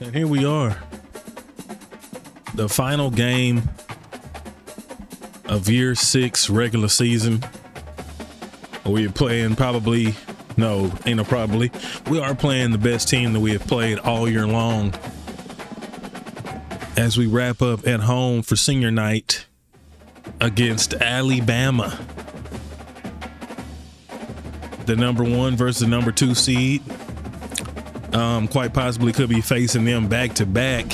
And here we are, the final game of year 6 regular season. We are playing we are playing the best team that we have played all year long as we wrap up at home for senior night against Alabama. The number 1 versus the number 2 seed. Quite possibly could be facing them back to back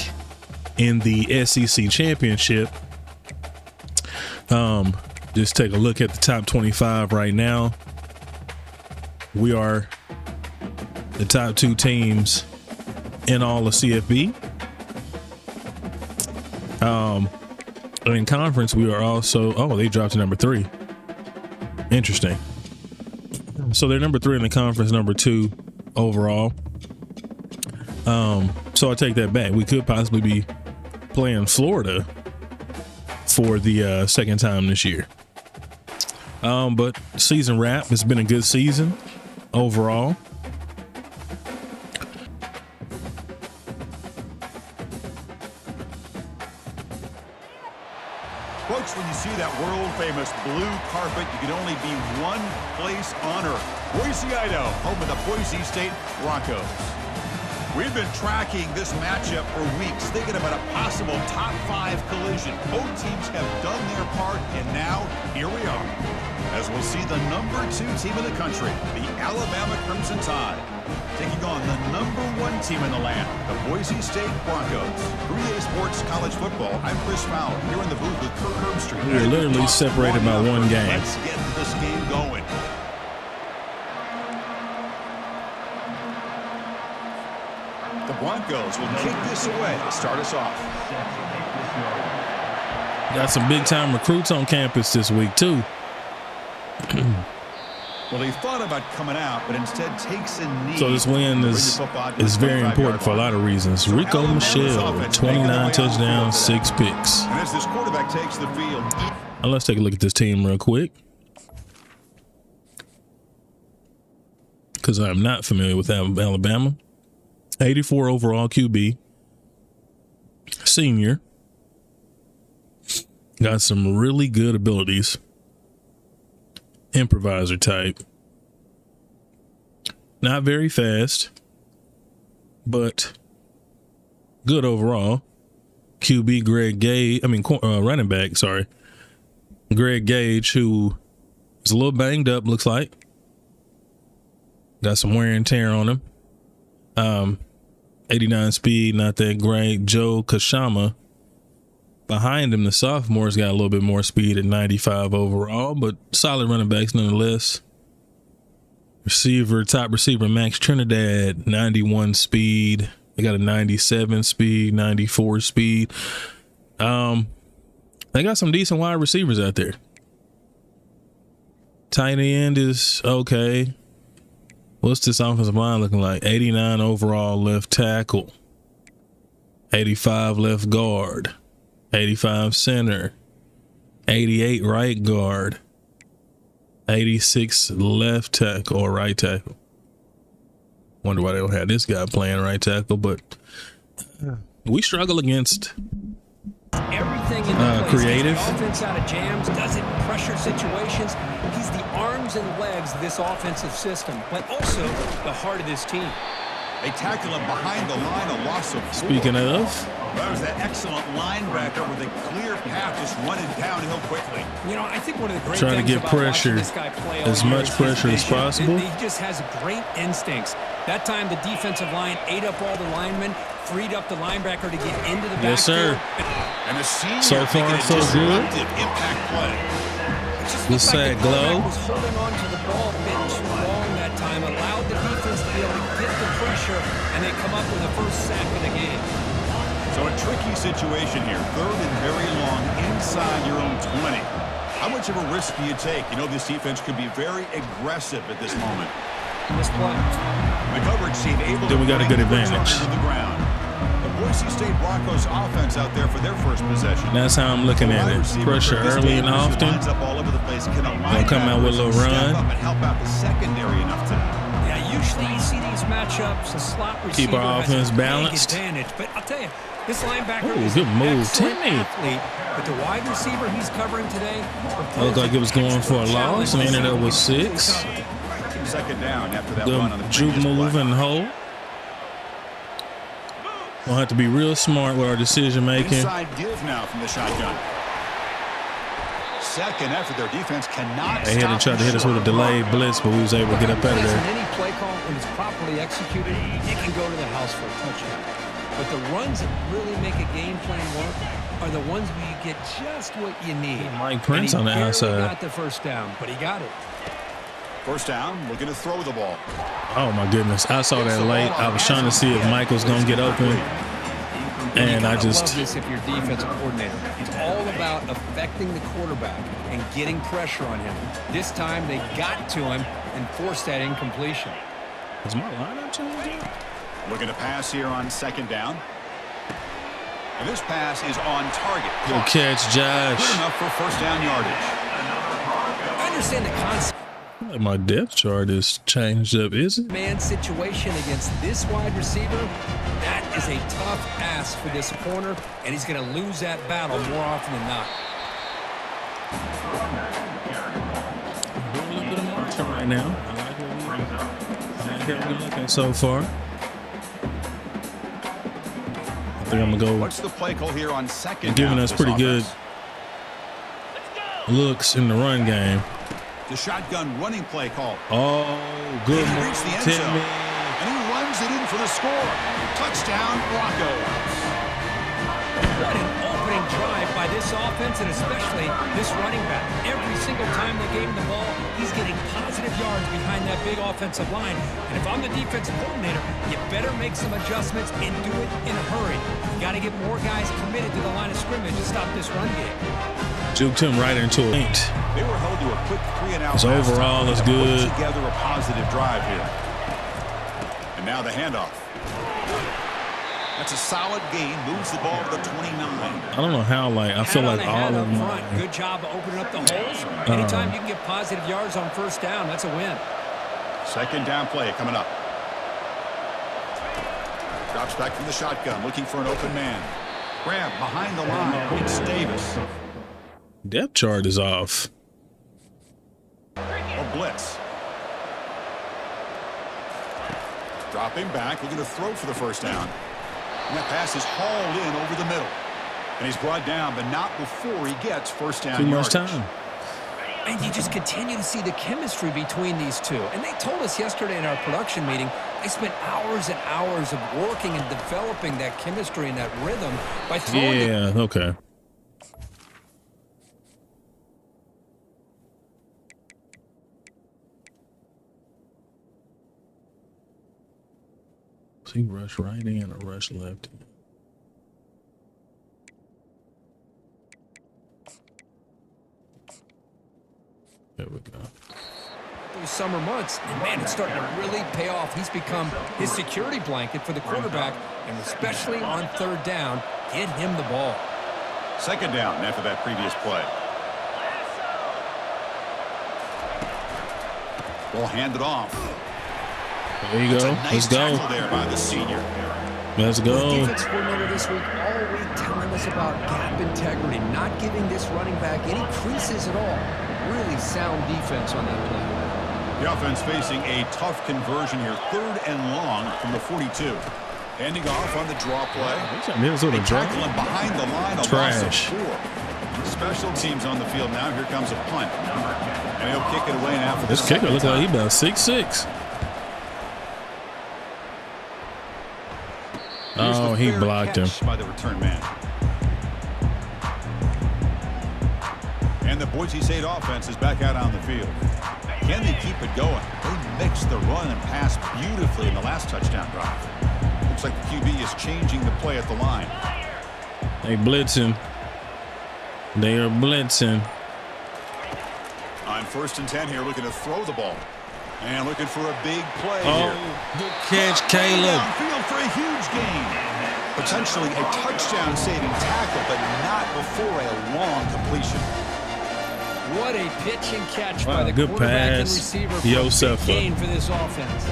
in the SEC championship. Just take a look at the top 25 right now. We are the top 2 teams in all of CFB. In conference, we are also, they dropped to number 3. Interesting. So they're number 3 in the conference, number 2 overall. So I take that back. We could possibly be playing Florida for the second time this year. But season wrap, it's been a good season overall. Folks, when you see that world-famous blue carpet, you can only be one place on earth. Boise, Idaho, home of the Boise State Broncos. We've been tracking this matchup for weeks, thinking about a possible top 5 collision. Both teams have done their part, and now here we are, as we'll see the number 2 team in the country, the Alabama Crimson Tide, taking on the number 1 team in the land, the Boise State Broncos. 3A Sports College Football, I'm Chris Fowler, here in the booth with Kirk Herbstreit. We're literally separated by one game. Let's get this game going. The Broncos will kick this away to start us off. Got some big-time recruits on campus this week, too. Well, he thought about coming out, but instead takes a knee. So this win is very important for a lot of reasons. Rico Michelle, 29 touchdowns, 6 picks. And as this quarterback takes the field. Now let's take a look at this team real quick, because I'm not familiar with Alabama. 84 overall QB, senior, got some really good abilities, improviser type, not very fast, but good overall. QB running back, Greg Gage, who is a little banged up, looks like, got some wear and tear on him. 89 speed, not that great. Joe Kashama behind him, the sophomore's got a little bit more speed at 95 overall, but solid running backs nonetheless. Top receiver Max Trinidad, 91 speed. They got a 97 speed, 94 speed. They got some decent wide receivers out there. Tight end is okay. What's this offensive line looking like? 89 overall left tackle, 85 left guard, 85 center, 88 right guard, 86 left tackle or right tackle. Wonder why they don't have this guy playing right tackle, but we struggle against everything in the creative offense out of jams, doesn't pressure situations. He's the arms and legs of this offensive system, but also the heart of this team. They tackle him behind the line, a loss of 4. Speaking of, that was that excellent linebacker with a clear path, just running downhill quickly. You know, I think one of the great trying to things get about pressure, this guy play as much pressure as possible. He just has great instincts. That time the defensive line ate up all the linemen, freed up the linebacker to get into the backfield. Yes, sir. And the senior so far, so good. Impact play. The sad glow. Was holding on to the ball a bit too long that time, allowed the defense to be able to get the pressure, and they come up with the first sack of the game. So a tricky situation here. 3rd and very long inside your own 20. How much of a risk do you take? You know, this defense could be very aggressive at this moment. This play. The coverage team able then we got a good to advantage. to the ground. The Boise State Broncos offense out there for their first possession. That's how I'm looking at it. Pressure early and often. Up all over the place. They'll come out with a little run. And help out the secondary enough today. Yeah, Usually you see these matchups, a slot receiver Keep our has offense a big balanced. advantage. But I'll tell you, this linebacker Ooh, is good an move, excellent Timmy. athlete, but the wide receiver he's covering today Looked like it was going for a loss and ended up with 6. Second down after that run on the Good juke previous move play. and hold. We'll have to be real smart with our decision making. Inside give now from the shotgun. Second effort, their defense cannot They had to stop try to hit us with a delayed blitz, but we was able to get up out of In there. any play call, when it's properly executed, it can go to the house for a touchdown. But the runs that really make a game plan work are the ones where you get just what you need. Mike Prince on the outside. He got the first down, but he got it. First down, looking to throw the ball. Oh my goodness, I saw that late. I was trying to see if Mike was gonna get open, and I just love this if you're defensive coordinator. It's all about affecting the quarterback and getting pressure on him. This time they got to him and forced that incompletion. is my lineup changing? Looking to pass here on second down. And this pass is on target. Good catch, Good Josh. enough for first down yardage. I understand the concept. My depth chart is changed up, is it? Man situation against this wide receiver, that is a tough ask for this corner, and he's going to lose that battle more often than not. We're a little bit of margin right now. I like what we're looking so far. I think I'm gonna go. What's the play call here on second Giving down us for this pretty good offense? looks in the run game. The shotgun running play call. Oh, good He move, reached the end zone, Timmy. and he runs it in for the score. Touchdown, Broncos. What an opening drive by this offense, and especially this running back. Every single time they gave him the ball, he's getting positive yards behind that big offensive line. And if I'm the defensive coordinator, you better make some adjustments and do it in a hurry. You got to get more guys committed to the line of scrimmage to stop this run game. Juked him right into a paint. They were held to a quick 3-and-out. His overall is good. Put together a positive drive here. And now the handoff. That's a solid gain. Moves the ball to the 29. I don't know how, like, I feel Hat on like the head all up of front. my. Good job of opening up the holes. Anytime you can get positive yards on first down, that's a win. Second down play coming up. Drops back from the shotgun, looking for an open man. Grab behind the line. It's Davis. Depth chart is off. A blitz. Dropping back, looking to throw for the first down. And that pass is hauled in over the middle. And he's brought down, but not before he gets first down Too much yardage. time. And you just continue to see the chemistry between these two. And they told us yesterday in our production meeting, they spent hours and hours of working and developing that chemistry and that rhythm by throwing it. Yeah, okay. He rush right in or rush left in? There we go. Those summer months, and man, it's starting to really pay off. He's become his security blanket for the quarterback, and especially on third down, get him the ball. Second down after that previous play. Ball handed off. There you go. Nice Let's go. tackle there by the senior. Let's The go. defense coordinator this week all week telling us about gap integrity, not giving this running back any creases at all. Really sound defense on that play. The offense facing a tough conversion here. 3rd and long from the 42. Handing off on the draw play. Minnesota They tackle him behind the line. A Trash. loss of 4. Special teams on the field now. Here comes a punt. And he'll kick it away now for This the kicker second looks like he time. about 6'6". Here's Oh, the he fair blocked him. catch by the return man. And the Boise State offense is back out on the field. Can they keep it going? They mixed the run and pass beautifully in the last touchdown drive. Looks like the QB is changing the play at the line. They blitzing. They are blitzing. On 1st and 10 here, looking to throw the ball. And looking for a big play Oh, here. good catch, Caleb. Downfield for a huge gain. Potentially a touchdown-saving tackle, but not before a long completion. What a pitch and catch by the good quarterback and pass. receiver for Yosefa. a big gain for this offense.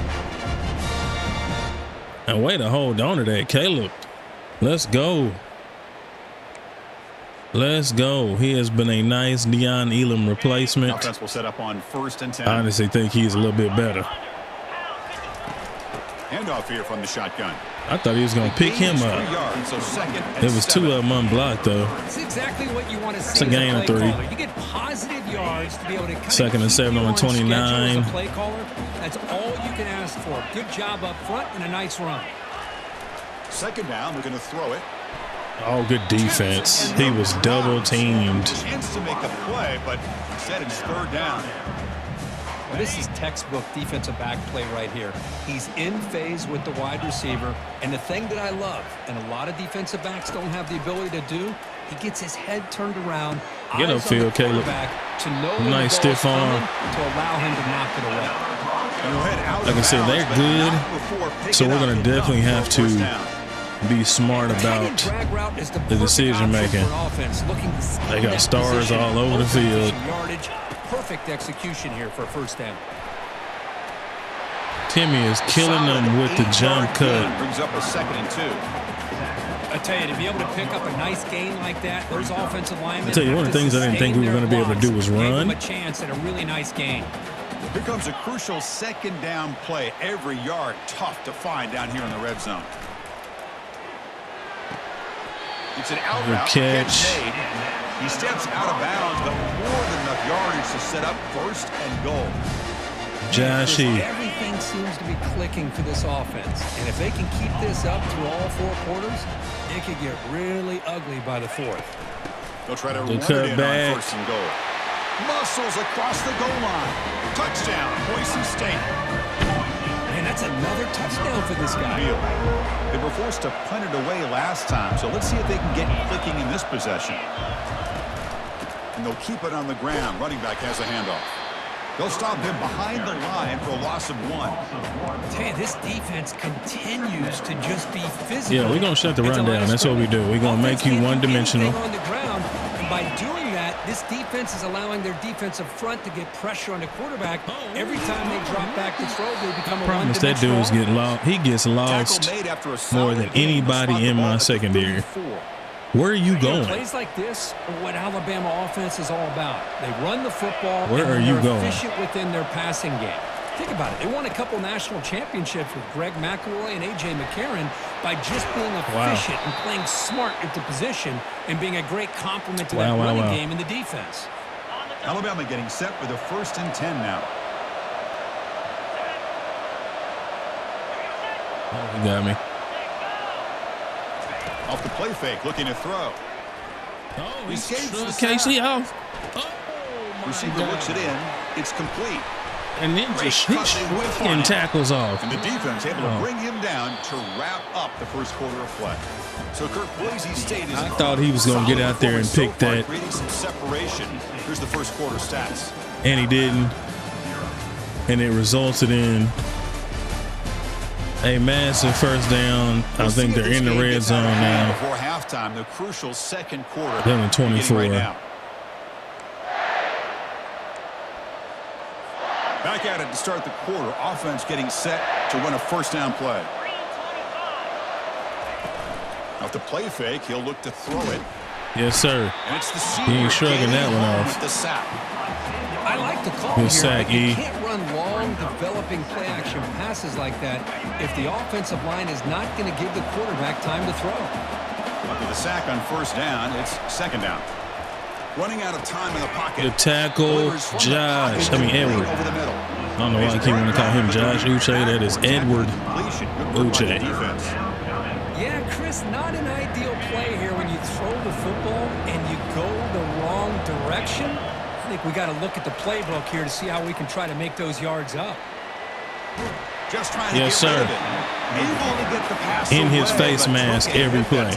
And way to hold on to that, Caleb. Let's go. Let's go. He has been a nice Deion Elam replacement. Offense will set up on 1st and 10. I honestly think he's a little bit better. Handoff here from the shotgun. I thought he was going to pick him up. 3 yards, so 2nd and It was 2 of them unblocked, though. It's exactly what you want to see. It's a gain of 3. Caller. You get positive yards to be able to kind 2nd and 7 on 29. As a play caller, that's all you can ask for. Good job up front and a nice run. 2nd down, they're going to throw it. Oh, good defense. He was double teamed. Chance to make a play, but instead it's 3rd down. Well, this is textbook defensive back play right here. He's in phase with the wide receiver. And the thing that I love, and a lot of defensive backs don't have the ability to do, he gets his head turned around. Get upfield, Caleb. To know Nice stiff arm. to allow him to knock it away. Like I said, they're good. So we're going to definitely have to be smart about the decision making. They got stars all over the field. Perfect execution here for 1st down. Timmy is killing them with the jump cut. Brings up a 2nd and 2. I tell you, to be able to pick up a nice gain like that, those offensive linemen. I tell you, one of the things I didn't think we were going to be able to do was run. Gave them a chance at a really nice gain. Here comes a crucial 2nd down play. Every yard tough to find down here in the red zone. It's an out route. Catch. Made. He steps out of bounds, but more than enough yardage to set up 1st and goal. Joshy. Everything seems to be clicking for this offense. And if they can keep this up through all 4 quarters, it could get really ugly by the 4th. They'll try to run it cut in back. on 1st and goal. Muscles across the goal line. Touchdown, Boise State. Man, that's another touchdown for this guy. They were forced to punt it away last time, so let's see if they can get clicking in this possession. And they'll keep it on the ground. Running back has a handoff. They'll stop him behind the line for a loss of 1. I tell you, this defense continues to just be physical. Yeah, we're going to shut the run down. That's what we do. We're going to make you one-dimensional. On the ground, and by doing that, this defense is allowing their defensive front to get pressure on the quarterback. Every time they drop back to throw, they become a Promise that dude's getting lost. He gets lost more than anybody in my secondary. Where are you going? Plays like this are what Alabama offense is all about. They run the football. Where are you going? Efficient within their passing game. Think about it. They won a couple national championships with Greg McElroy and A.J. McCarron by just being efficient and playing smart at the position and being a great complement to that running game in the defense. Alabama getting set for the 1st and 10 now. Oh, he got me. Off the play fake, looking to throw. Oh, he escapes Casey off. Receiver looks it in. It's complete. And then just and tackles off. And the defense able to bring him down to wrap up the 1st quarter of play. So Kirk, Boise State is. I thought he was going to get out there and pick that. Creating some separation. Here's the 1st quarter stats. And he didn't. And it resulted in a massive 1st down. I think they're in the red zone now. Before halftime, the crucial 2nd quarter. They're in 24. Right now. Back at it to start the quarter. Offense getting set to run a 1st down play. Off the play fake, he'll look to throw it. Yes, sir. And it's the he ain't shrugging that one off. The sack. I like the call Good here, sack, but you can't run long, developing play-action passes like that if the offensive line is not going to give the quarterback time to throw. After the sack on 1st down, it's 2nd down. Running out of time in the pocket. The tackle, Josh. Edward. Over the middle. I don't know why I keep wanting to call him Josh Uche. That is Edward Uche. Yeah, Chris, not an ideal play here when you throw the football and you go the wrong direction. I think we got to look at the playbook here to see how we can try to make those yards up. Just trying to get rid of it. Able to get the pass in his away, face mask every play.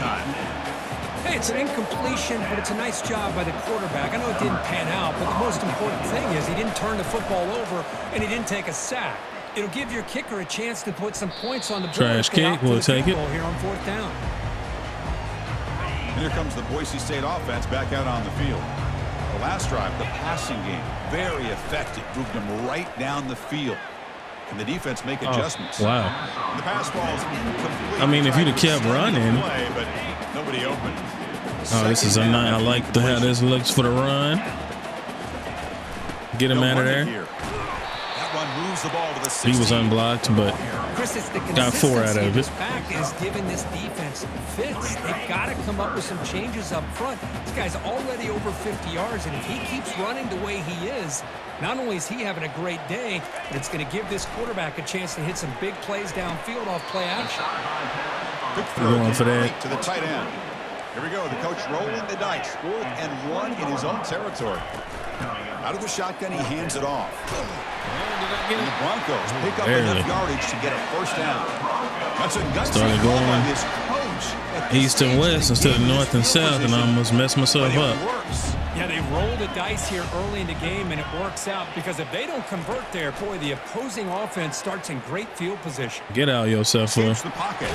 Hey, it's an incompletion, but it's a nice job by the quarterback. I know it didn't pan out, but the most important thing is he didn't turn the football over and he didn't take a sack. It'll give your kicker a chance to put some points on the board. Trash kick, we'll take it. Here on 4th down. And here comes the Boise State offense back out on the field. The last drive, the passing game, very effective. Moved them right down the field. Can the defense make adjustments? Wow. The pass ball is incomplete. I mean, if you'd have kept running. Play, but nobody open. Oh, this is a night. I like how this looks for the run. Get him out of there. That run moves the ball to the 60. He was unblocked, but Chris, it's the got 4 out of it. This back is giving this defense fits. They've got to come up with some changes up front. This guy's already over 50 yards, and if he keeps running the way he is, not only is he having a great day, but it's going to give this quarterback a chance to hit some big plays downfield off play action. Good throw going for that. to the tight end. Here we go. The coach rolling the dice. 4th and 1 in his own territory. Out of the shotgun, he hands it off. And the Broncos pick up enough yardage to get a first down. That's a started going his coach east and west instead of north and south, and I almost messed myself up. Yeah, they roll the dice here early in the game, and it works out because if they don't convert there, boy, the opposing offense starts in great field position. Get out yourself, for. the pocket.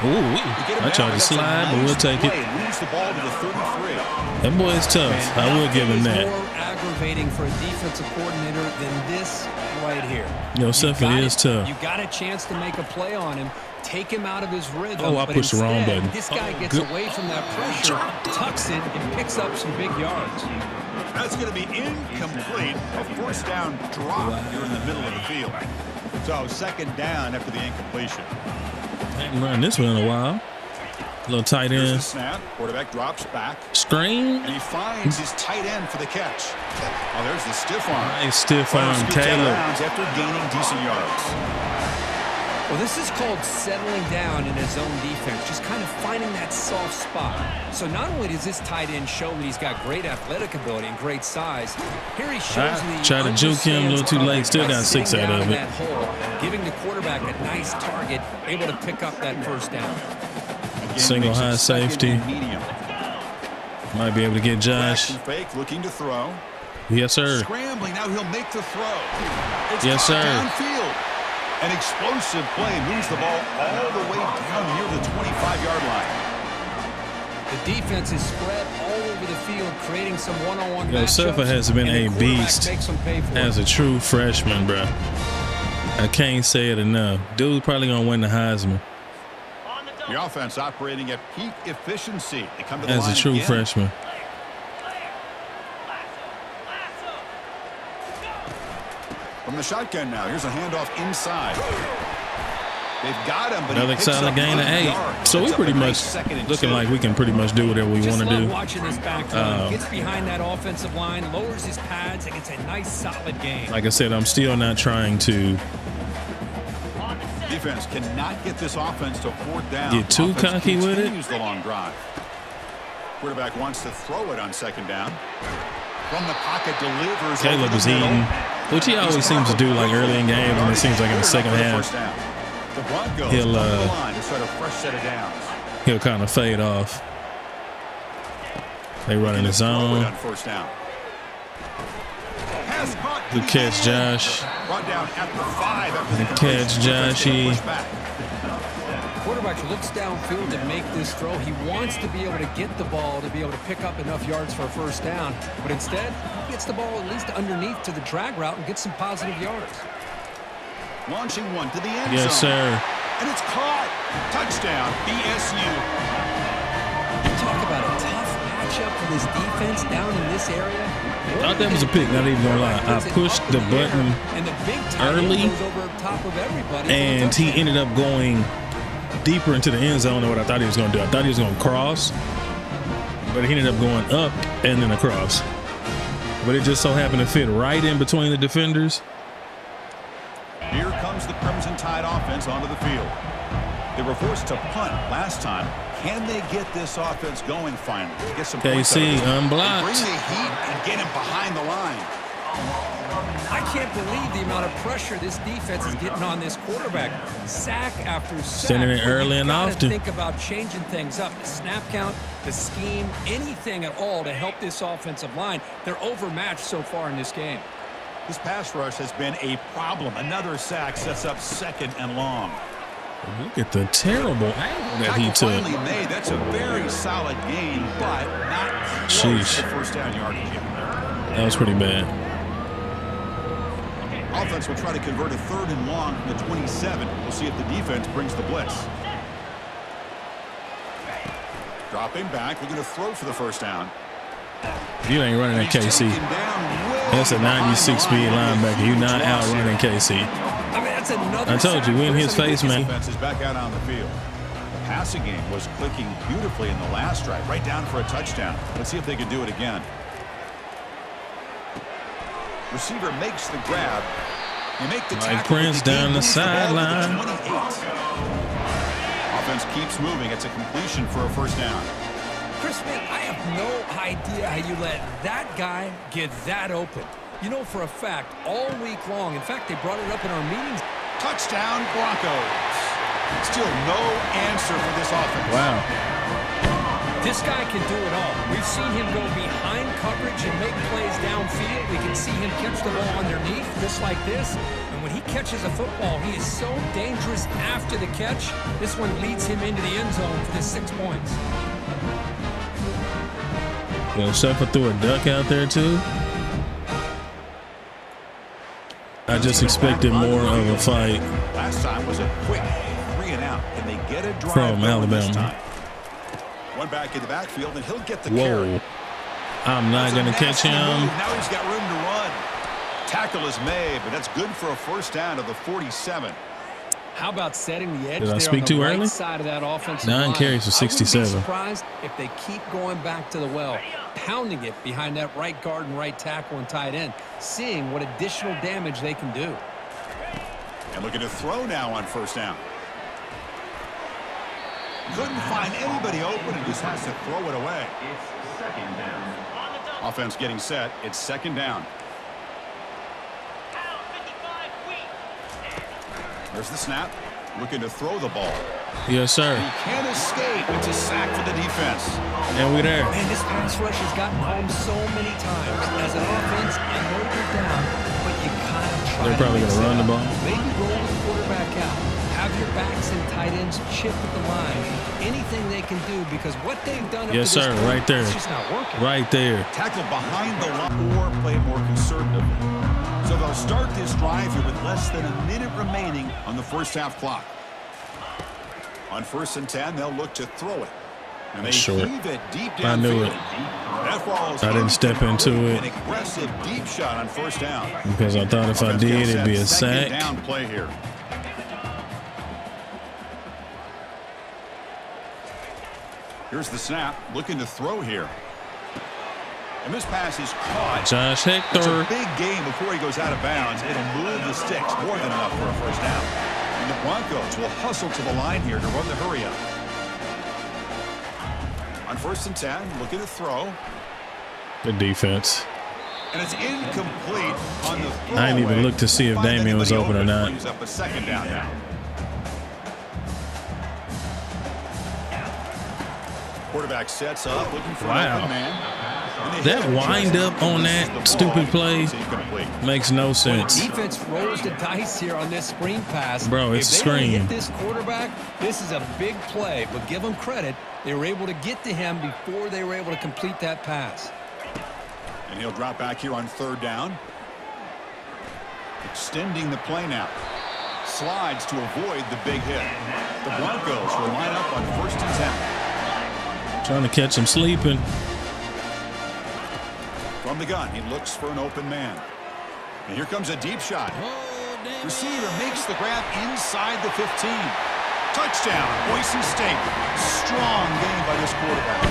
Ooh, I tried to slide, but we'll take it. Moves the ball to the 33. That boy is tough. I will give him that. More aggravating for a defensive coordinator than this right here. Yourself is tough. You got a chance to make a play on him. Take him out of his rhythm. Oh, I but pushed the wrong instead, button. This guy gets away from that pressure, tucks it, and picks up some big yards. That's going to be incomplete. A first down drop here in the middle of the field. So 2nd down after the incompletion. I haven't run this one in a while. Little tight Here's the end. snap. Quarterback drops back. Screen. And he finds his tight end for the catch. Oh, there's the stiff arm. Nice stiff arm, Caleb. After gaining decent yards. Well, this is called settling down in his own defense, just kind of finding that soft spot. So not only does this tight end show that he's got great athletic ability and great size, here he shows that he tried to juke him a little too late, still got 6 out of it. That hole, giving the quarterback a nice target, able to pick up that first down. Again, Single high safety. Might be able to get Josh. Fake, looking to throw. Yes, sir. Scrambling, now he'll make the throw. It's yes, sir. Downfield. An explosive play moves the ball all the way down near the 25-yard line. The defense is spread all over the field, creating some one-on-one matchups. Surfer has been a beast as a true freshman, bro. I can't say it enough. Dude probably going to win the Heisman. The offense operating at peak efficiency. They come to the as line a true again. freshman. From the shotgun now, here's a handoff inside. They've got him, but another solid gain of 8. So we pretty much looking like we can pretty much do whatever we want to do. Watching this back gets behind that offensive line, lowers his pads, and gets a nice solid gain. Like I said, I'm still not trying to defense cannot get this offense to 4th down. get too Offense cocky with it. The long drive. Quarterback wants to throw it on 2nd down. From the pocket, delivers. Caleb is eating, which he always seems to do like early in games, and it seems like in the second half The Broncos he'll line to start a fresh set of downs. He'll kind of fade off. They run in his zone. First down. Good catch, Josh. Brought down at the 5 after the catch, Joshy. Quarterback looks downfield to make this throw. He wants to be able to get the ball to be able to pick up enough yards for a first down, but instead he gets the ball at least underneath to the drag route and gets some positive yards. Launching one to the end yes, zone. sir. And it's caught. Touchdown, BSU. You talk about a tough matchup for this defense down in this area. I thought that was a pick, not even gonna lie. I pushed the button early, and he ended up going deeper into the end zone than what I thought he was going to do. I thought he was going to cross, but he ended up going up and then across. But it just so happened to fit right in between the defenders. Here comes the Crimson Tide offense onto the field. They were forced to punt last time. Can they get this offense going finally? Get some KC unblocked. Bring the heat and get him behind the line. I can't believe the amount of pressure this defense is getting on this quarterback. Sack after sack. Sending it early and often. Think about changing things up. The snap count, the scheme, anything at all to help this offensive line. They're overmatched so far in this game. This pass rush has been a problem. Another sack sets up 2nd and long. Look at the terrible angle that he took. Made. That's a very solid gain, but not close to first down yardage. That was pretty bad. Offense will try to convert a 3rd and long from the 27. We'll see if the defense brings the blitz. Dropping back, looking to throw for the first down. You ain't running at KC. That's a 96 speed linebacker. You not outrunning KC. I mean, that's another. I told you, we in his face, man. Defense is back out on the field. The passing game was clicking beautifully in the last drive, right down for a touchdown. Let's see if they can do it again. Receiver makes the grab. You make the tackle. Mike Prince down the sideline. Offense keeps moving. It's a completion for a first down. Chris, man, I have no idea how you let that guy get that open. You know for a fact, all week long, in fact, they brought it up in our meetings. Touchdown, Broncos. Still no answer for this offense. Wow. This guy can do it all. We've seen him go behind coverage and make plays downfield. We can see him catch the ball underneath, just like this. And when he catches a football, he is so dangerous after the catch. This one leads him into the end zone for the 6 points. Shuffle threw a duck out there, too. I just expected more of a fight. Last time was a quick 3 and out. Can they get a drive from Alabama? One back in the backfield, and he'll get the Whoa. carry. I'm not going to catch him. Now he's got room to run. Tackle is made, but that's good for a first down to the 47. How about setting the edge Did I there speak on too the right early? side of that offensive 9 line? carries for 67. I wouldn't be surprised if they keep going back to the well, pounding it behind that right guard and right tackle and tight end, seeing what additional damage they can do. And looking to throw now on first down. Couldn't find anybody open and just has to throw it away. It's 2nd down. Offense getting set. It's 2nd down. There's the snap. Looking to throw the ball. Yes, sir. He can't escape. It's a sack for the defense. And we there. Man, this pass rush has gotten home so many times. As an offense, I know you're down, but you kind of try. They're probably going to run the ball. Maybe roll the quarterback out. Have your backs and tight ends chip at the line. Anything they can do, because what they've done up Yes, to this sir. point, Right there. it's just not working. Right there. Tackle behind the line or play more conservatively. So they'll start this drive here with less than a minute remaining on the first half clock. On 1st and 10, they'll look to throw it. And they Short. heave it deep downfield. I knew it. That falls I didn't step into it. An aggressive deep shot on first down. Because I thought if I did, it'd be a Second sack. down play here. Here's the snap. Looking to throw here. And this pass is caught. Josh It's a Hector. big game before he goes out of bounds. It'll move the sticks more than enough for a first down. And the Broncos will hustle to the line here to run the hurry up. On 1st and 10, looking to throw. Good defense. And it's incomplete on the throw. I didn't even look to see if Damian was open or not. Brings up a 2nd down now. Quarterback sets up, looking for an open man. That wind up on that stupid play makes no sense. Defense rolls the dice here on this screen pass. Bro, it's a if they don't screen. hit this quarterback, this is a big play. But give them credit. They were able to get to him before they were able to complete that pass. And he'll drop back here on 3rd down. Extending the play now. Slides to avoid the big hit. The Broncos will line up on 1st and 10. Trying to catch him sleeping. From the gun, he looks for an open man. And here comes a deep shot. Receiver makes the grab inside the 15. Touchdown, Boise State. Strong game by this quarterback.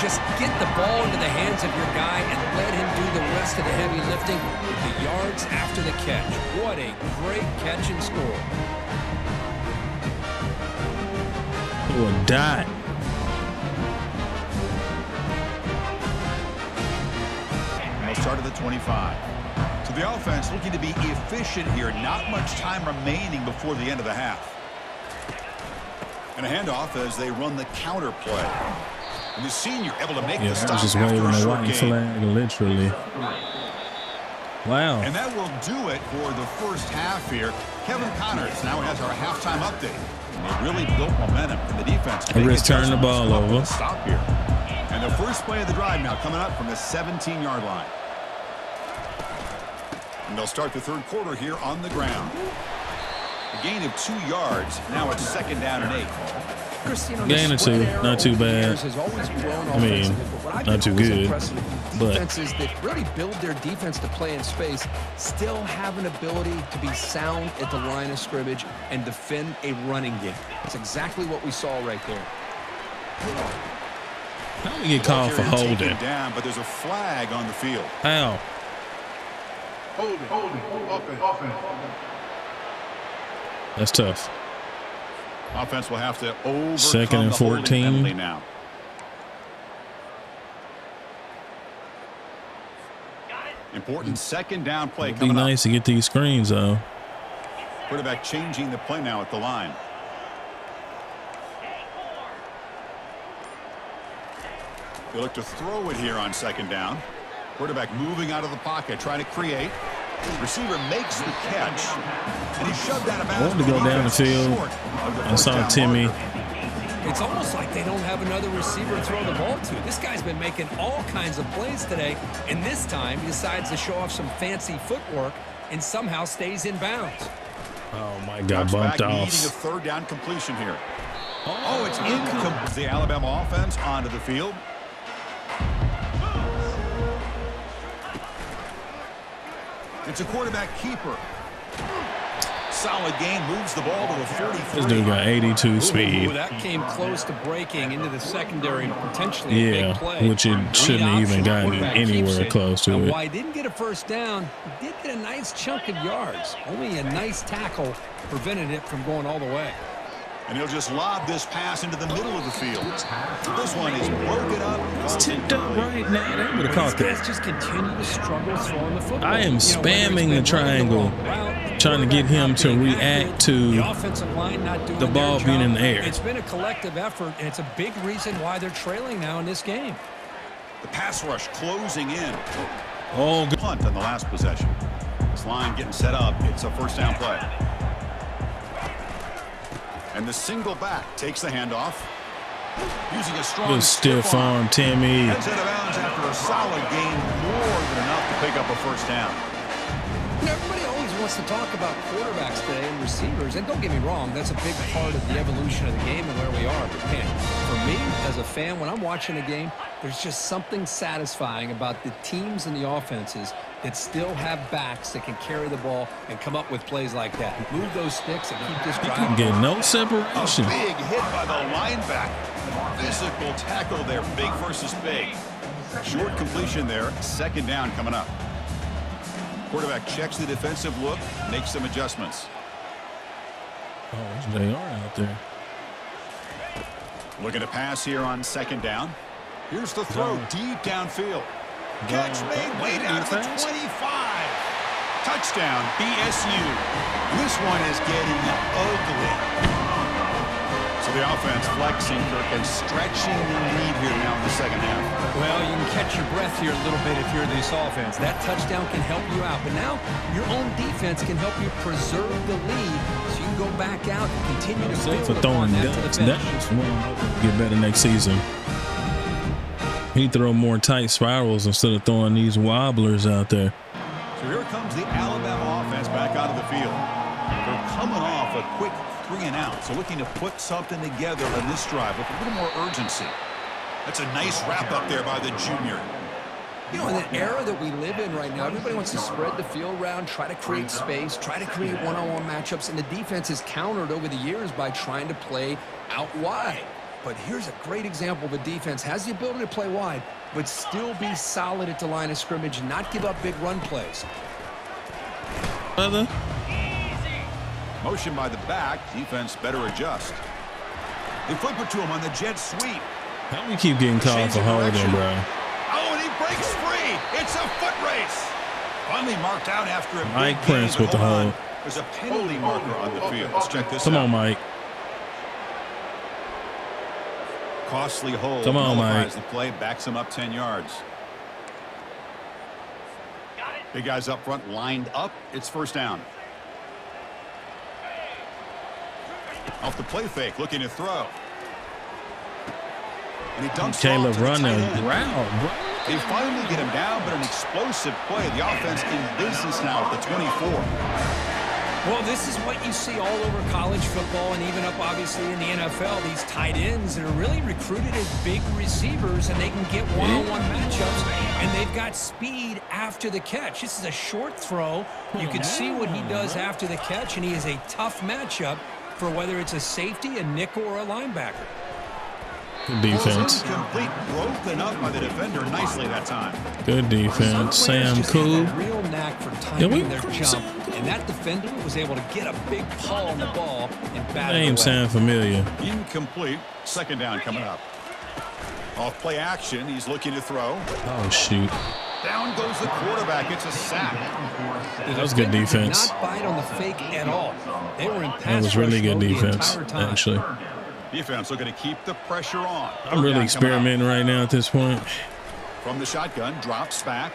Just get the ball into the hands of your guy and let him do the rest of the heavy lifting with the yards after the catch. What a great catch and score. Or a dot. Start of the 25. So the offense looking to be efficient here. Not much time remaining before the end of the half. And a handoff as they run the counter play. And the senior able to make the Yeah, I stop was just after waving a a short white game. flag, literally. Wow. And that will do it for the first half here. Kevin Connors now has our halftime update. And they really built momentum in the defense. They just turned the ball over. Stop here. And the first First play of the drive now coming up from the 17-yard line. And they'll start the third quarter here on the ground. A gain of 2 yards. Now it's 2nd down and 8. Gain of 2, not too bad. I mean, not too good. But defenses that really build their defense to play in space still have an ability to be sound at the line of scrimmage and defend a running game. That's exactly what we saw right there. how do we get called for holding? Down, but there's a flag on the field. How? Offense. That's tough. Offense will have to overcome 2nd and the holding 14 penalty now. Important 2nd down play It'd coming be up. nice to get these screens though. Quarterback changing the play now at the line. They look to throw it here on 2nd down. Quarterback moving out of the pocket, trying to create. Receiver makes the catch, and he shoved out of bounds. I wanted to go down the field. I saw Timmy. It's almost like they don't have another receiver to throw the ball to. This guy's been making all kinds of plays today, and this time he decides to show off some fancy footwork and somehow stays in bounds. Oh my God, Knocks bumped back, needing a off. 3rd down completion here. Oh, it's incomplete. The Alabama offense onto the field. It's a quarterback keeper. Solid gain, moves the ball to the 43. This dude got 82 Ooh, speed. that came close to breaking into the secondary and potentially a big play. Which it shouldn't have even gotten anywhere close to and it. while he didn't get a first down, he did get a nice chunk of yards. Only a nice tackle prevented it from going all the way. And he'll just lob this pass into the middle of the field. This one is broken up. It's tipped up right now. They would have caught These guys that. just continue to struggle throwing the football. I am spamming the whether it's been running triangle, the wrong route, trying to get him to quarterback not being react accurate, to the offensive line not doing the ball their being job. in the air. It's been a collective effort, and it's a big reason why they're trailing now in this game. The pass rush closing in. Oh, good. Punt on the last possession. This line getting set up. It's a 1st down play. And the single back takes the handoff. Using a strong Good stiff arm, Timmy. Heads out of bounds after a solid gain, more than enough to pick up a 1st down. You know, everybody always wants to talk about quarterbacks today and receivers, and don't get me wrong, that's a big part of the evolution of the game and where we are. But man, for me, as a fan, when I'm watching a game, there's just something satisfying about the teams and the offenses that still have backs that can carry the ball and come up with plays like that. Move those sticks and keep this drive. Couldn't get no A separation. big hit by the linebacker. Physical tackle there, big versus big. Short completion there, 2nd down coming up. Quarterback checks the defensive look, makes some adjustments. Oh, it's JR out there. Looking to pass here on 2nd down. Here's the throw deep downfield. Catch made way down to the 25. Touchdown, BSU. This one is getting ugly. So the offense flexing, Kirk, and stretching the lead here now in the 2nd half. Well, you can catch your breath here a little bit if you're this offense. That touchdown can help you out. But now your own defense can help you preserve the lead so you can go back out and continue to Safe build for throwing upon that to the ducks. finish. That's one get better next season. He throw more tight spirals instead of throwing these wobblers out there. So here comes the Alabama offense back out of the field. They're coming off a quick 3 and out, so looking to put something together on this drive with a little more urgency. That's a nice wrap up there by the junior. You know, in the era that we live in right now, everybody wants to spread the field around, try to create space, try to create one-on-one matchups, and the defense has countered over the years by trying to play out wide. But here's a great example of a defense has the ability to play wide, but still be solid at the line of scrimmage and not give up big run plays. Brother. Motion by the back, defense better adjust. They flip it to him on the jet sweep. How do we keep getting called Change for of holding, direction. bro? Oh, and he breaks free. It's a foot race. Finally marked out after a Mike big Prince gain, with but the hold on. hold. There's a penalty marker on the field. Let's check this Come out. on, Mike. Costly hold. Come on, nullifies Mike. the play, backs him up 10 yards. Big guys up front lined up. It's 1st down. Off the play fake, looking to throw. And he dumps Caleb off to the running tight end. route, bro. They finally get him down, but an explosive play. The offense in business now at the 24. Well, this is what you see all over college football and even up, obviously, in the NFL. These tight ends that are really recruited as big receivers, and they can get one-on-one matchups, and they've got speed after the catch. This is a short throw. You can see what he does after the catch, and he is a tough matchup for whether it's a safety, a nickel, or a linebacker. Good defense. Incomplete, broken up by the defender nicely that time. Good defense. Some players Sam just Cool. have a real knack for Yeah, we timing their recruit jump, Sam and that defender was able to get a big paw on the ball and bat it Name away. sound familiar. Incomplete. Second down coming up. Off play action. He's looking to throw. Oh, shoot. Down goes the quarterback. It's a sack. That was good Defender did defense. Not bite on the fake at all. They were in pass That was really rush good mode the defense, entire time. actually. Defense looking to keep the pressure on. I'm really experimenting right now at this point. From the shotgun, drops back.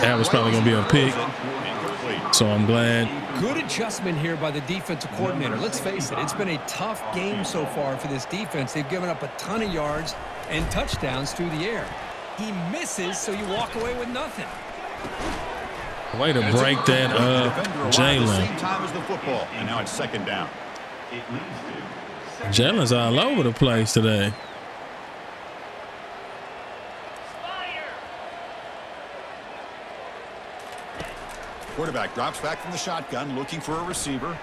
That was probably going to be a pick, Incomplete. so I'm glad. Good adjustment here by the defensive coordinator. Let's face it, it's been a tough game so far for this defense. They've given up a ton of yards and touchdowns through the air. He misses, so you walk away with nothing. Way to break that up, Same Jalen. time as the football, and now it's second down. Jalen's all over the place today. Quarterback drops back from the shotgun, looking for a receiver.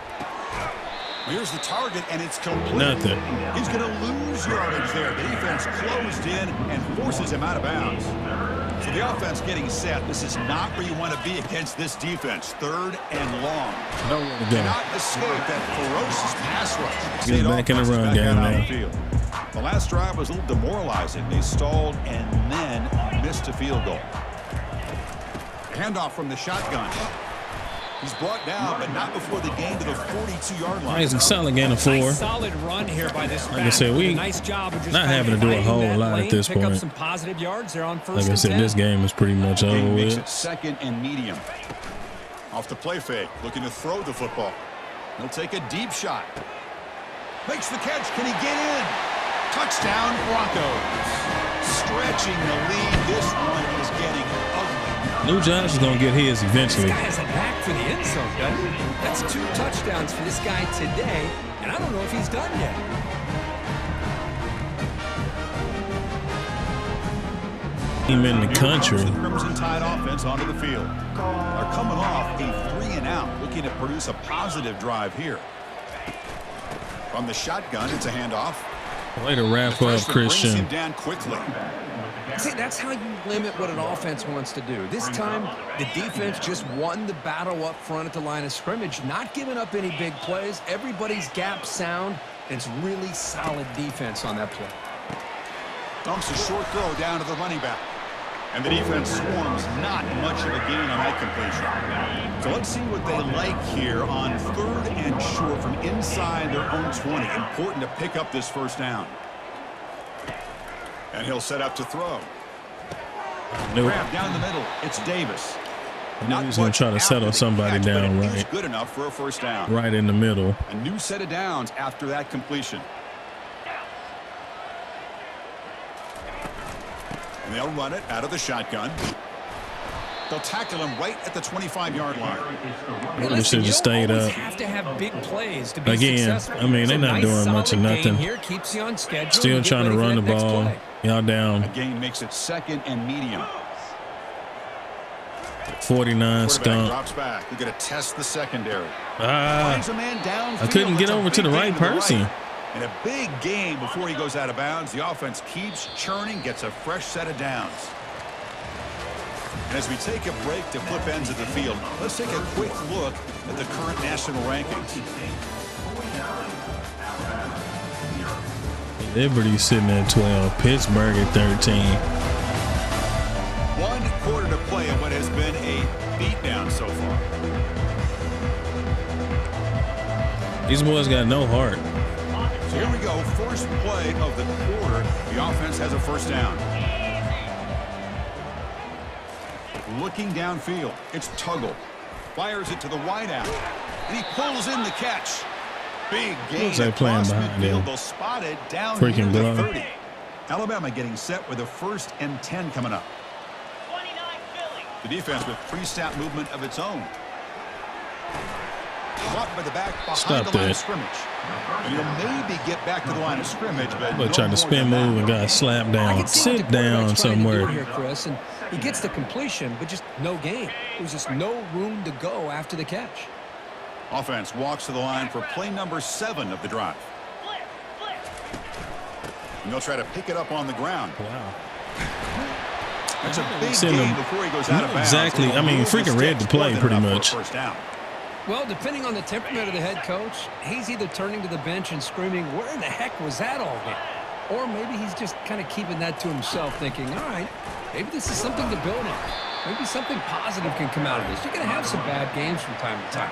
Here's the target, and it's complete. Nothing. He's going to lose yardage there. The defense closed in and forces him out of bounds. So the offense getting set. This is not where you want to be against this defense. Third and long. Nowhere to go. Cannot escape that ferocious pass rush. Get back in the run game now. The last drive was a little demoralizing. They stalled and then missed a field goal. Handoff from the shotgun. He's brought down, but not before the gain to the 42-yard line. Nice and solid gain of 4. Nice solid run here by this Like I said, we nice job of just not kind of having to do a hiding whole that lot lane, at this pick up point. some positive yards there on first Like I and said, 10. this game is pretty much over King makes with. it second and medium. Off the play fake, looking to throw the football. He'll take a deep shot. Makes the catch. Can he get in? Touchdown, Broncos. Stretching the lead. This one is getting ugly. New Josh is going to get his This eventually. guy has a knack for the end zone, doesn't he? That's 2 touchdowns for this guy today, and I don't know if he's done yet. Team in the country. The Crimson Tide offense onto the field. They're coming off a 3-and-out, looking to produce a positive drive here. From the shotgun, it's a handoff. Way to wrap up, Brings Christian. him down quickly. See, that's how you limit what an offense wants to do. This time, the defense just won the battle up front at the line of scrimmage, not giving up any big plays. Everybody's gap sound, and it's really solid defense on that play. Dumps a short throw down to the running back. And the defense swarms, not much of a gain on that completion. So let's see what they like here on third and short from inside their own 20. Important to pick up this first down. And he'll set up to throw. Nope. Grab down the middle. It's Davis. I knew he was going to try to settle somebody down right. Good enough for a first down. right in the middle. A new set of downs after that completion. And they'll run it out of the shotgun. They'll tackle him right at the 25-yard line. They should have just stayed always up. have to have big plays to be Again, successful. I mean, they're not doing much of solid nothing. gain here keeps you on schedule. Still You get trying to ready for run the that next ball. play. Y'all down A gain makes it second and medium. 49 Quarterback stump. drops back. They're going to test the secondary. Ah, Finds a man downfield. I couldn't get That's a over to big the gain right person. And a big gain before he goes out of bounds. The offense keeps churning, gets a fresh set of downs. And as we take a break to flip ends of the field, let's take a quick look at the current national rankings. Liberty sitting at 12. Pittsburgh at 13. 1 quarter to play in what has been a beatdown so far. These boys got no heart. So here we go. First play of the quarter. The offense has a first down. Looking downfield. It's Tuggle. Fires it to the wideout. And he pulls in the catch. Big gain. Who's they playing across behind midfield. him? They'll spot it down Freaking near the blow. 30. Alabama getting set with a 1st and 10 coming up. The defense with pre-snap movement of its own. Brought by the back behind the line of scrimmage. And you'll maybe get back to the line of scrimmage, but tried to spin move and got slapped down. Sit down somewhere. Here, Chris, and he gets the completion, but just no gain. There was just no room to go after the catch. Offense walks to the line for play number 7 of the drive. And they'll try to pick it up on the ground. Wow. That's a big gain before he goes out of bounds. Exactly. I mean, freaking read the play pretty much. Well, depending on the temperament of the head coach, he's either turning to the bench and screaming, where in the heck was that all game? Or maybe he's just kind of keeping that to himself, thinking, all right, maybe this is something to build on. Maybe something positive can come out of this. You're going to have some bad games from time to time.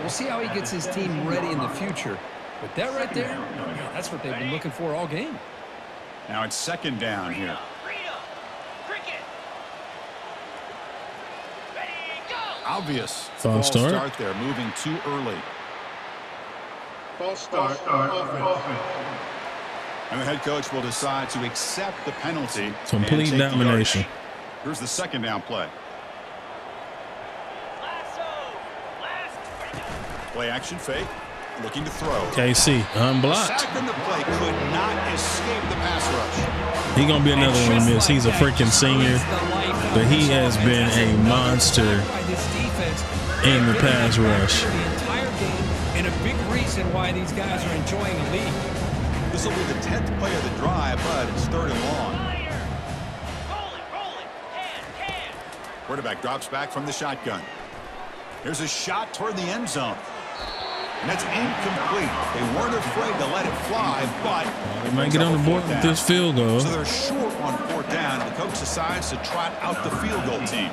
We'll see how he gets his team ready in the future. But that right there, yeah, that's what they've been looking for all game. Now it's 2nd down here. Obvious false start there, moving too early. False start. Offense. And the head coach will decide to accept the penalty. Complete domination. Here's the 2nd down play. Play action fake. Looking to throw. KC unblocked. Sack in the play could not escape the pass rush. He's going to be another one to miss. He's a freaking senior, but he has been a monster in the pass rush. The entire game, and a big reason why these guys are enjoying a lead. This will be the 10th play of the drive, but it's 3rd and long. Quarterback drops back from the shotgun. There's a shot toward the end zone. And that's incomplete. They weren't afraid to let it fly, but they might get on the board with this field goal. So they're short on 4th down, and the coach decides to trot out the field goal team.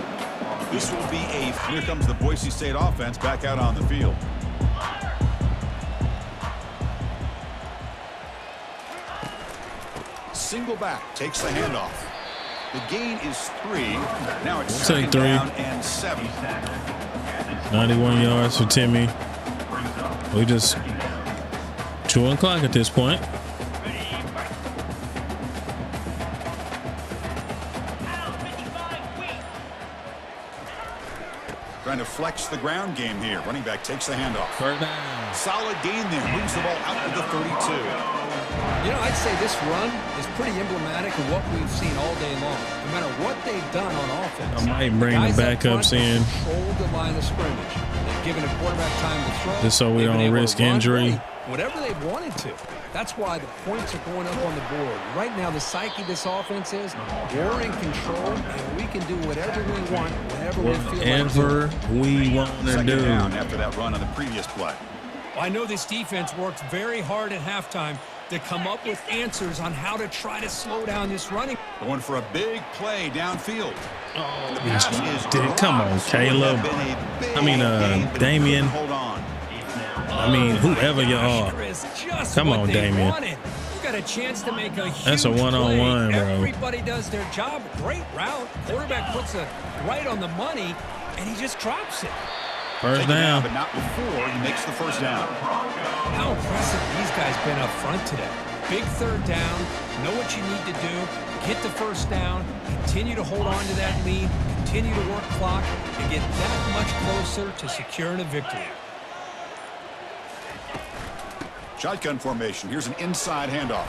This will be a... Here comes the Boise State offense back out on the field. Single back takes the handoff. The gain is 3. Now it's 2nd down and 7. 91 yards for Timmy. We just chewing clock at this point. Trying to flex the ground game here. Running back takes the handoff. 3rd down. Solid gain there. Moves the ball out to the 32. You know, I'd say this run is pretty emblematic of what we've seen all day long. No matter what they've done on offense. I might bring the backups in. Control the line of scrimmage. They've given a quarterback time to throw. Just so we don't risk injury. Whatever they wanted to. That's why the points are going up on the board. Right now, the psyche of this offense is we're in control, and we can do whatever we want, whenever we feel like whatever we want to do. Down after that run on the previous play. Well, I know this defense worked very hard at halftime to come up with answers on how to try to slow down this running. Going for a big play downfield. Come on, Caleb. Damian. Hold on. I mean, whoever you are. Come on, Damian. Got a chance to make a huge That's a one-on-one, bro. Everybody does their job. Great route. Quarterback puts it right on the money, and he just drops it. 1st down. But not before he makes the 1st down. How impressive these guys been up front today. Big 3rd down. Know what you need to do. Get the 1st down. Continue to hold on to that lead. Continue to work clock and get that much closer to securing a victory. Shotgun formation. Here's an inside handoff.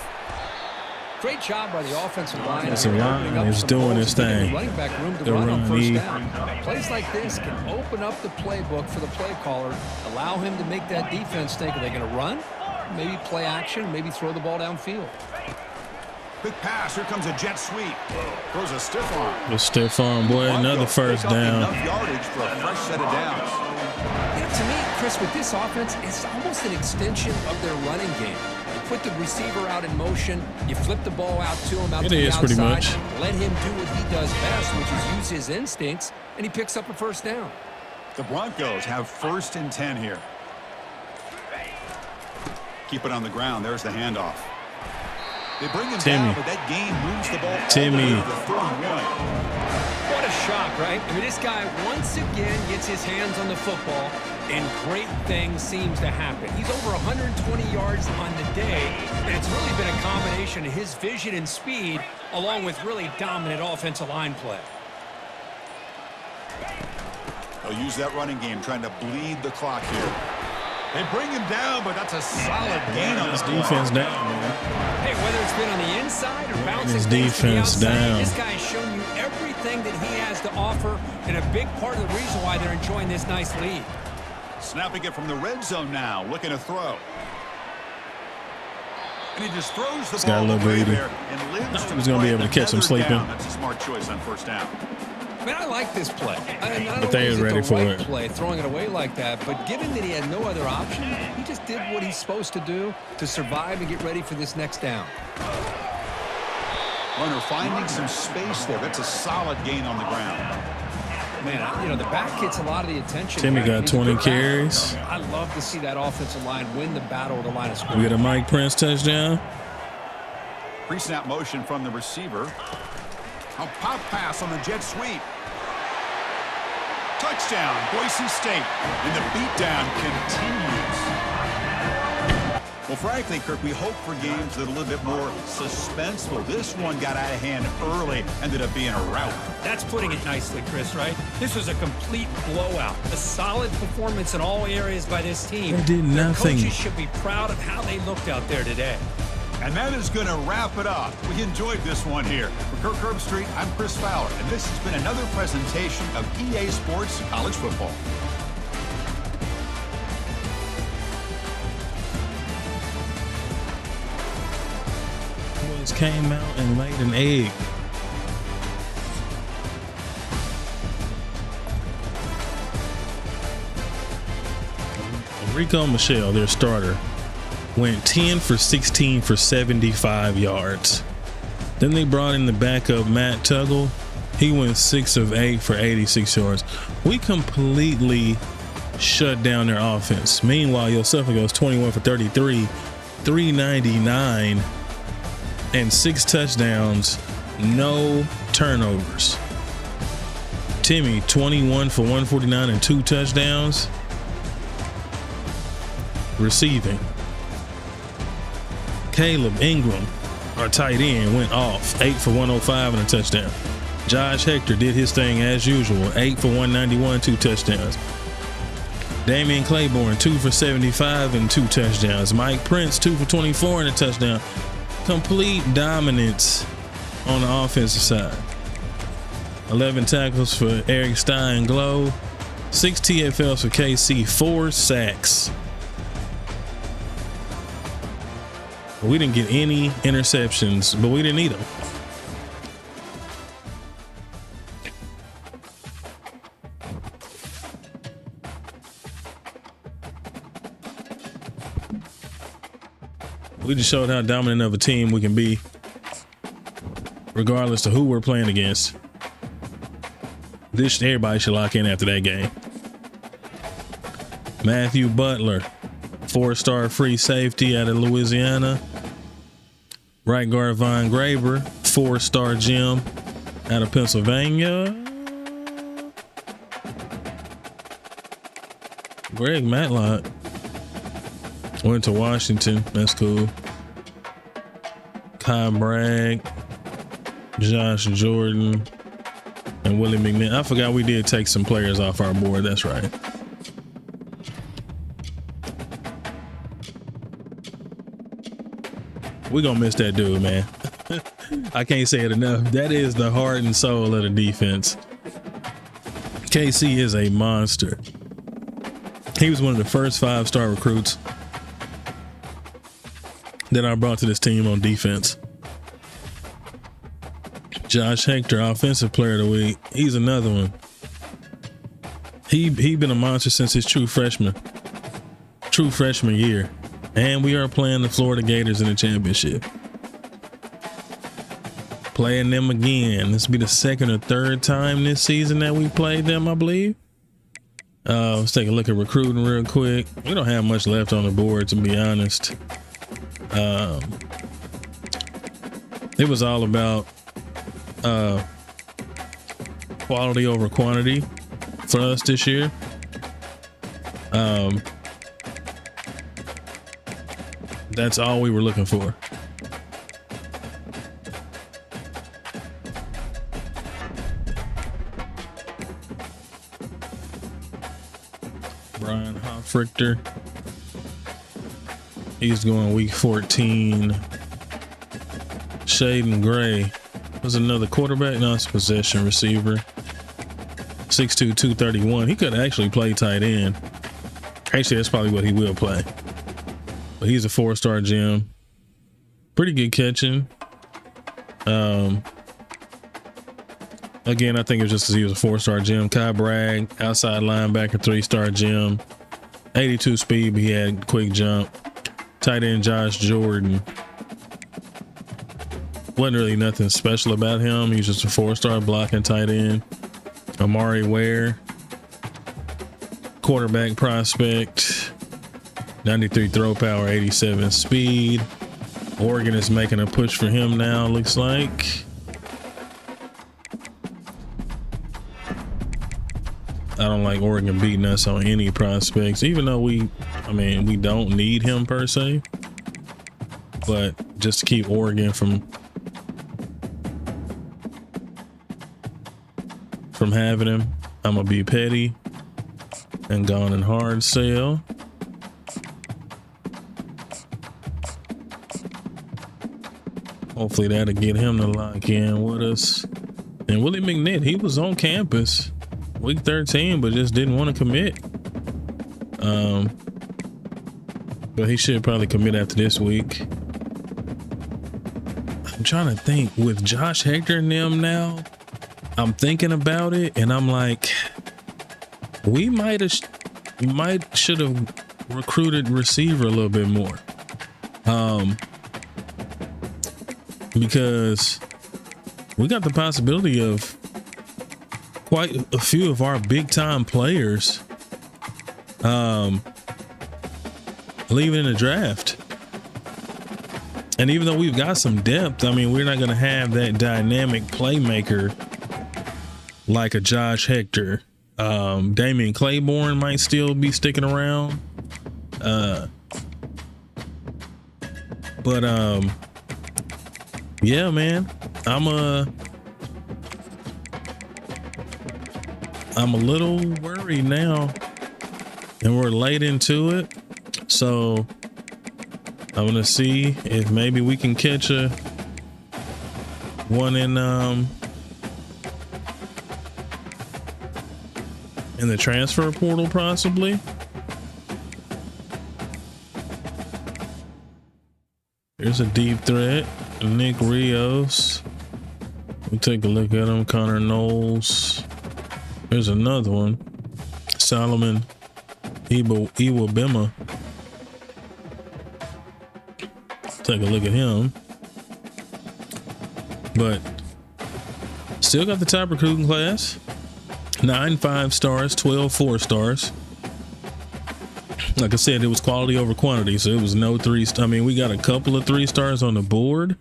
Great job by the offensive line. The line is doing its thing. Running back room to run on 1st down. Plays like this can open up the playbook for the play caller, allow him to make that defense think, are they going to run? Maybe play action, maybe throw the ball downfield. Quick pass. Here comes a jet sweep. Throws a stiff arm. The stiff arm, boy. Another 1st down. Enough yardage for a fresh set of downs. To me, Chris, with this offense, it's almost an extension of their running game. You put the receiver out in motion, you flip the ball out to him out to the outside, pretty much. Let him do what he does best, which is use his instincts, and he picks up a 1st down. The Broncos have 1st and 10 here. Keep it on the ground. There's the handoff. They bring him down, but that gain moves the ball all the way to the 31. What a shock, right? I mean, this guy once again gets his hands on the football, and great things seems to happen. He's over 120 yards on the day, and it's really been a combination of his vision and speed, along with really dominant offensive line play. They'll use that running game, trying to bleed the clock here. They bring him down, but that's a solid gain on His the defense down, man. Hey, whether it's been on the inside or bouncing his things to the defense outside, down. this guy has shown you everything that he has to offer, and a big part of the reason why they're enjoying this nice lead. Snapping it from the red zone now, looking to throw. And he just throws the got a ball little away greedy. there and lives to He's gonna be play able to catch him another sleeping. down. That's a smart choice on first down. Man, I like this play. But they ain't ready for it. Play, throwing it away like that, but given that he had no other option, he just did what he's supposed to do to survive and get ready for this next down. Runner finding some space there. That's a solid gain on the ground. Man, you know, the back gets a lot of the attention. Timmy here. got He's a 20 good back. carries. I love to see that offensive line win the battle of the line of We scrimmage. get a Mike Prince touchdown. Pre-snap motion from the receiver. A pop pass on the jet sweep. Touchdown, Boise State. And the beatdown continues. Well, frankly, Kirk, we hope for games that are a little bit more suspenseful. This one got out of hand early, ended up being a rout. That's putting it nicely, Chris, right? This was a complete blowout. A solid performance in all areas by this team. They did Their nothing. coaches should be proud of how they looked out there today. And that is going to wrap it up. We enjoyed this one here. For Kirk Herbstreit, I'm Chris Fowler, and this has been another presentation of EA Sports College Football. Boys came out and laid an egg. Rico Michelle, their starter, went 10 for 16 for 75 yards. Then they brought in the backup Matt Tuggle. He went 6 of 8 for 86 yards. We completely shut down their offense. Meanwhile, Yosefa goes 21 for 33, 399, and 6 touchdowns, no turnovers. Timmy, 21 for 149 and 2 touchdowns. Receiving. Caleb Ingram, our tight end, went off 8 for 105 and a touchdown. Josh Hector did his thing as usual, 8 for 191, 2 touchdowns. Damian Claiborne, 2 for 75 and 2 touchdowns. Mike Prince, 2 for 24 and a touchdown. Complete dominance on the offensive side. 11 tackles for Eric Stein Glow. 6 TFLs for KC, 4 sacks. We didn't get any interceptions, but we didn't need them. We just showed how dominant of a team we can be, regardless of who we're playing against. Everybody should lock in after that game. Matthew Butler, 4-star free safety out of Louisiana. Right guard Von Graber, 4-star gem out of Pennsylvania. Greg Matlock went to Washington. That's cool. Kai Bragg, Josh Jordan, and Willie McNair. I forgot we did take some players off our board. That's right. We're gonna miss that dude, man. I can't say it enough. That is the heart and soul of the defense. KC is a monster. He was one of the first 5-star recruits that I brought to this team on defense. Josh Hector, offensive player of the week. He's another one. He been a monster since his true freshman year. And we are playing the Florida Gators in the championship. Playing them again. This will be the second or third time this season that we played them, I believe. Let's take a look at recruiting real quick. We don't have much left on the board, to be honest. It was all about quality over quantity for us this year. That's all we were looking for. Brian Hofrichter. He's going week 14. Shaden Gray was another quarterback, no, it's a possession receiver. 6'2", 231. He could actually play tight end. Actually, that's probably what he will play. But he's a 4-star gem. Pretty good catching. Again, I think it was just because he was a 4-star gem. Kai Bragg, outside linebacker, 3-star gem. 82 speed, but he had quick jump. Tight end Josh Jordan. Wasn't really nothing special about him. He was just a 4-star blocking tight end. Amari Ware, quarterback prospect. 93 throw power, 87 speed. Oregon is making a push for him now, looks like. I don't like Oregon beating us on any prospects, even though we don't need him per se. But just to keep Oregon from having him, I'm gonna be petty and gone and hard sell. Hopefully that'll get him to lock in with us. And Willie McNitt, he was on campus week 13, but just didn't want to commit. But he should probably commit after this week. I'm trying to think with Josh Hector and them now. I'm thinking about it, and I'm like, we should have recruited receiver a little bit more. Because we got the possibility of quite a few of our big time players leaving in the draft. And even though we've got some depth, I mean, we're not going to have that dynamic playmaker like a Josh Hector. Damian Claiborne might still be sticking around. Yeah, man, I'm a little worried now, and we're late into it. So I'm gonna see if maybe we can catch one in the transfer portal, possibly. Here's a deep threat, Nick Rios. We'll take a look at him. Connor Knowles. There's another one, Solomon Iwabima. Take a look at him. But still got the top recruiting class. 9 5-stars, 12 4-stars. Like I said, it was quality over quantity, so it was no 3. I mean, we got a couple of 3-stars on the board,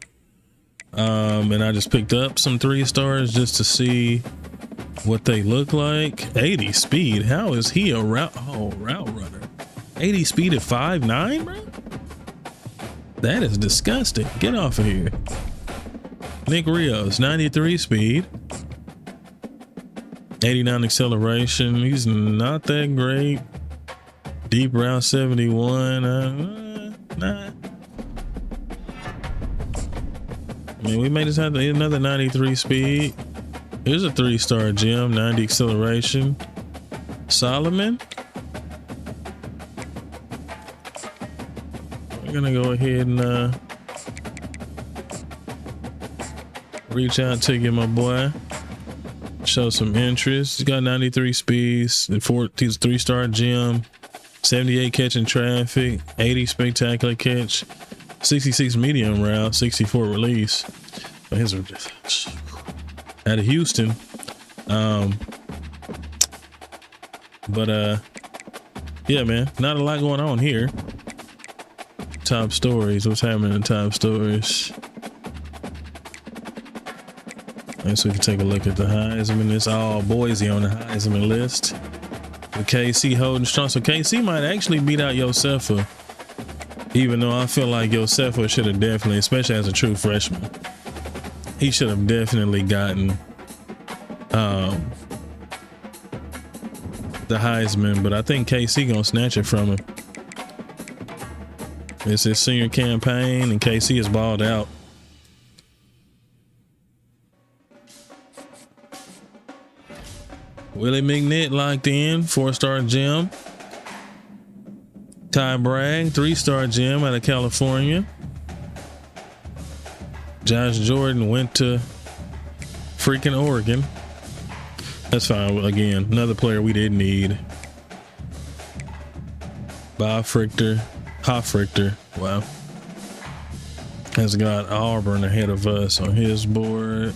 and I just picked up some 3-stars just to see what they look like. 80 speed. How is he a route runner? 80 speed at 5'9", bro. That is disgusting. Get off of here. Nick Rios, 93 speed. 89 acceleration. He's not that great. Deep route 71. Nah. I mean, we may just have to hit another 93 speed. Here's a 3-star gem, 90 acceleration. Solomon. We're gonna go ahead and reach out to you, my boy. Show some interest. He's got 93 speeds. He's a 3-star gem. 78 catching traffic. 80 spectacular catch. 66 medium route. 64 release. But his are just out of Houston. Yeah, man, not a lot going on here. Top stories. What's happening in top stories? So we can take a look at the Heisman. It's all Boise on the Heisman list. With KC holding strong. So KC might actually beat out Yosefa, even though I feel like Yosefa should have definitely, especially as a true freshman, he should have definitely gotten the Heisman, but I think KC gonna snatch it from him. It's his senior campaign and KC is balled out. Willie McNitt locked in, 4-star gem. Ty Bragg, 3-star gem out of California. Josh Jordan went to freaking Oregon. That's fine. Again, another player we didn't need. Bob Hoffrichter, wow, has got Auburn ahead of us on his board.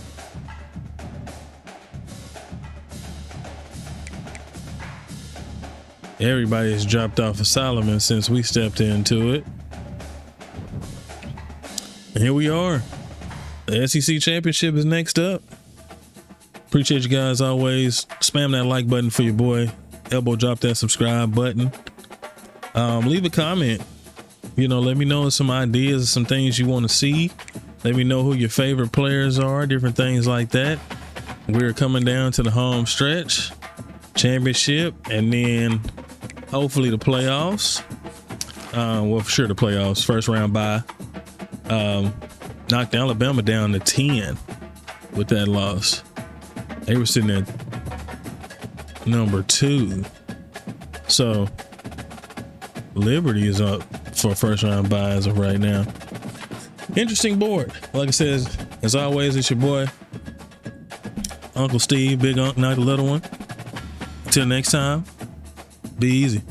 Everybody's dropped off of Solomon since we stepped into it. And here we are. The SEC Championship is next up. Appreciate you guys always. Spam that like button for your boy. Elbow drop that subscribe button. Leave a comment. You know, let me know some ideas, some things you want to see. Let me know who your favorite players are, different things like that. We're coming down to the home stretch. Championship, and then hopefully the playoffs. Well, for sure the playoffs. First round bye. Knocked Alabama down to 10 with that loss. They were sitting at number 2. So Liberty is up for first round bye as of right now. Interesting board. Like I said, as always, it's your boy Uncle Steve, Big Unc, not the little one. Until next time, be easy.